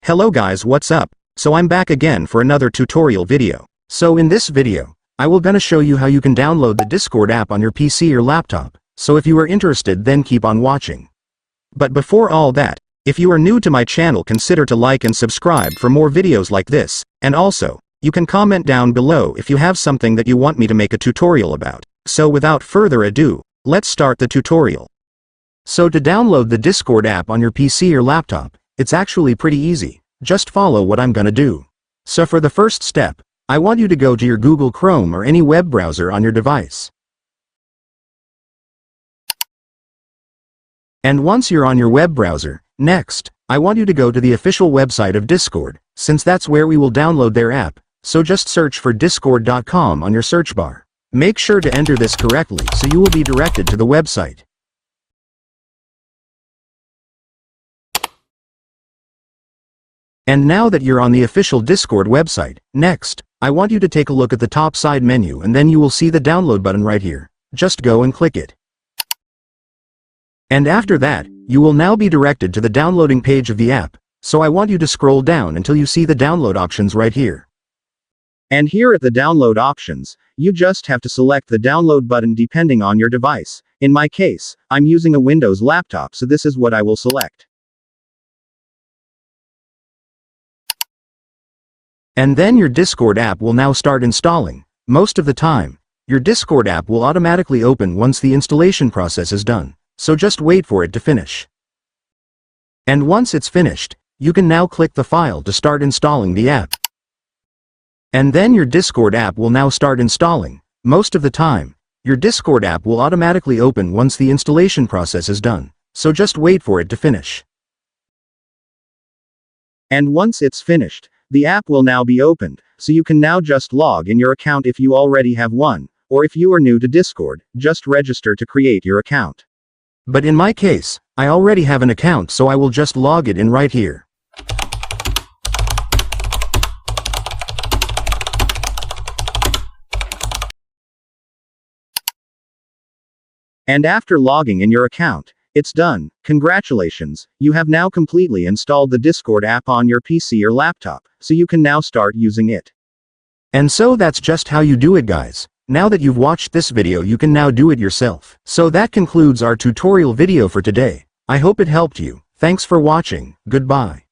Hello guys, what's up? So I'm back again for another tutorial video. So in this video, I will gonna show you how you can download the Discord app on your PC or laptop. So if you are interested, then keep on watching. But before all that, if you are new to my channel, consider to like and subscribe for more videos like this, and also, you can comment down below if you have something that you want me to make a tutorial about. So without further ado, let's start the tutorial. So to download the Discord app on your PC or laptop, it's actually pretty easy. Just follow what I'm gonna do. So for the first step, I want you to go to your Google Chrome or any web browser on your device. And once you're on your web browser, next, I want you to go to the official website of Discord, since that's where we will download their app. So just search for discord.com on your search bar. Make sure to enter this correctly so you will be directed to the website. And now that you're on the official Discord website, next, I want you to take a look at the top side menu, and then you will see the download button right here. Just go and click it. And after that, you will now be directed to the downloading page of the app. So I want you to scroll down until you see the download options right here. And here at the download options, you just have to select the download button depending on your device. In my case, I'm using a Windows laptop, so this is what I will select. And then your Discord app will now start installing. Most of the time, your Discord app will automatically open once the installation process is done, so just wait for it to finish. And once it's finished, you can now click the file to start installing the app. And then your Discord app will now start installing. Most of the time, your Discord app will automatically open once the installation process is done, so just wait for it to finish. And once it's finished, the app will now be opened, so you can now just log in your account if you already have one, or if you are new to Discord, just register to create your account. But in my case, I already have an account, so I will just log it in right here. And after logging in your account, it's done. Congratulations, you have now completely installed the Discord app on your PC or laptop, so you can now start using it. And so that's just how you do it, guys. Now that you've watched this video, you can now do it yourself. So that concludes our tutorial video for today. I hope it helped you. Thanks for watching. Goodbye.